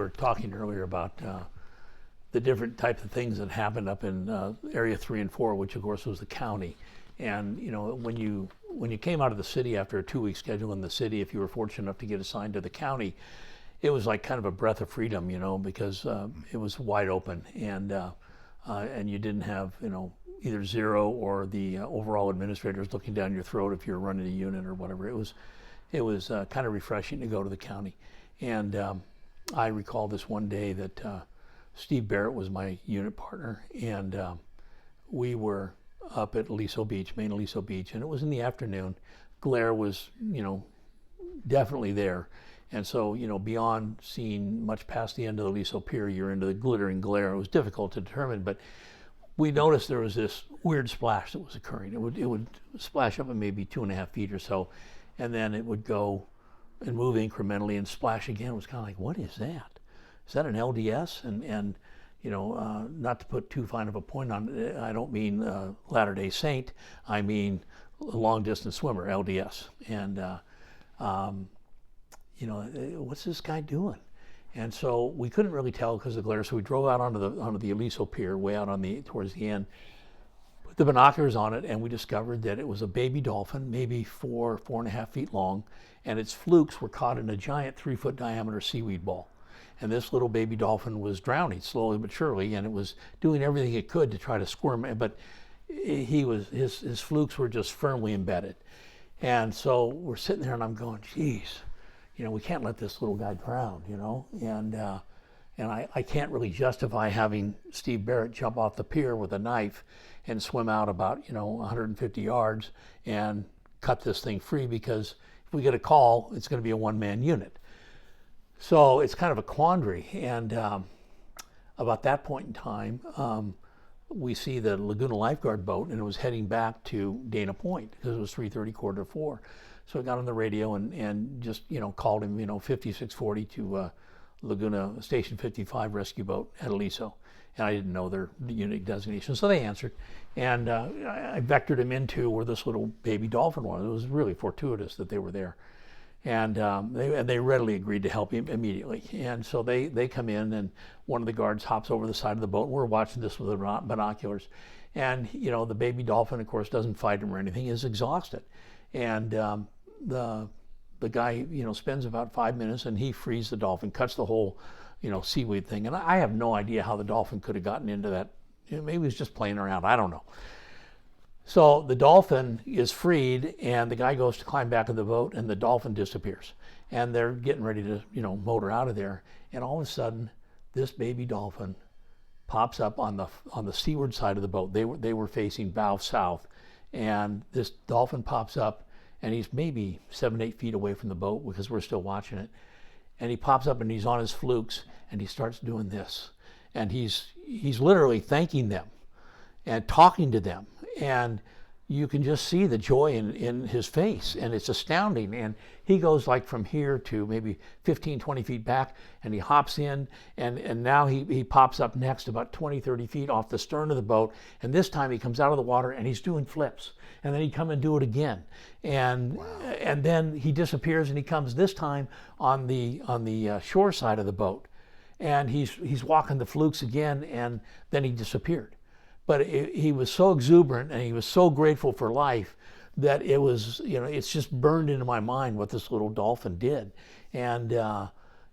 were talking earlier about the different types of things that happened up in Area 3 and 4, which of course was the county. And when you came out of the city after a 2-week schedule in the city, if you were fortunate enough to get assigned to the county, it was like kind of a breath of freedom, because it was wide open, and you didn't have either zero or the overall administrators looking down your throat if you're running a unit or whatever. It was kind of refreshing to go to the county. And I recall this one day that Steve Barrett was my unit partner, and we were up at Aliso Beach, main Aliso Beach, and it was in the afternoon. Glare was, definitely there. And so, beyond seeing much past the end of the Aliso Pier, you're into the glittering glare. It was difficult to determine, but we noticed there was this weird splash that was occurring. It would splash up at maybe 2.5 feet or so, and then it would go and move incrementally and splash again. It was kind of like, what is that? Is that an LDS? And not to put too fine of a point on it, I don't mean Latter-day Saint. I mean a long-distance swimmer, LDS. And what's this guy doing? And so we couldn't really tell because of the glare. So we drove out onto the Aliso Pier, way out towards the end, put the binoculars on it, and we discovered that it was a baby dolphin, maybe 4.5 feet long, and its flukes were caught in a giant 3-foot diameter seaweed ball. And this little baby dolphin was drowning slowly but surely, and it was doing everything it could to try to squirm, but his flukes were just firmly embedded. And so we're sitting there, and I'm going, geez, we can't let this little guy drown, and I can't really justify having Steve Barrett jump off the pier with a knife and swim out about 150 yards and cut this thing free, because if we get a call, it's going to be a one-man unit. So it's kind of a quandary. And about that point in time, we see the Laguna Lifeguard boat, and it was heading back to Dana Point because it was 3:30, 3:45. So I got on the radio and just called him 5640 to Laguna Station 55 rescue boat at Aliso, and I didn't know their unit designation, so they answered, and I vectored him into where this little baby dolphin was. It was really fortuitous that they were there, and they readily agreed to help him immediately. And so they come in, and one of the guards hops over the side of the boat. We're watching this with the binoculars, and the baby dolphin, of course, doesn't fight him or anything. Is exhausted, and the guy spends about 5 minutes, and he frees the dolphin, cuts the whole seaweed thing. And I have no idea how the dolphin could have gotten into that. Maybe he was just playing around. I don't know. So the dolphin is freed, and the guy goes to climb back in the boat, and the dolphin disappears. And they're getting ready to motor out of there. And all of a sudden, this baby dolphin pops up on the seaward side of the boat. They were facing bow south, and this dolphin pops up. And he's maybe 7-8 feet away from the boat because we're still watching it. And he pops up, and he's on his flukes, and he starts doing this. And he's literally thanking them and talking to them. And you can just see the joy in his face, and it's astounding. And he goes like from here to maybe 15, 20 feet back, and he hops in, and now he pops up next about 20, 30 feet off the stern of the boat. And this time he comes out of the water, and he's doing flips. And then he'd come and do it again. And wow. And then he disappears, and he comes this time on the shore side of the boat. And he's walking the flukes again, and then he disappeared. But he was so exuberant, and he was so grateful for life that it was, it's just burned into my mind what this little dolphin did. And,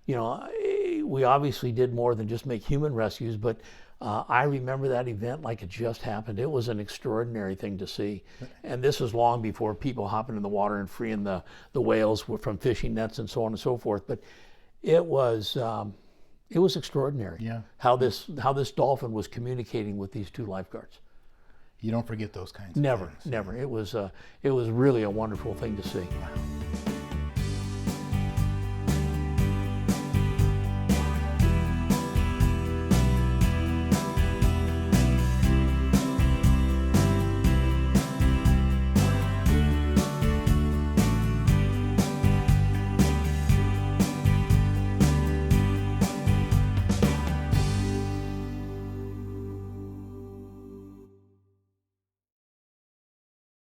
we obviously did more than just make human rescues, but I remember that event like it just happened. It was an extraordinary thing to see. And this was long before people hopping in the water and freeing the whales from fishing nets and so on and so forth. But it was extraordinary. Yeah. How this dolphin was communicating with these two lifeguards. You don't forget those kinds of things. Never. It was really a wonderful thing to see. Wow.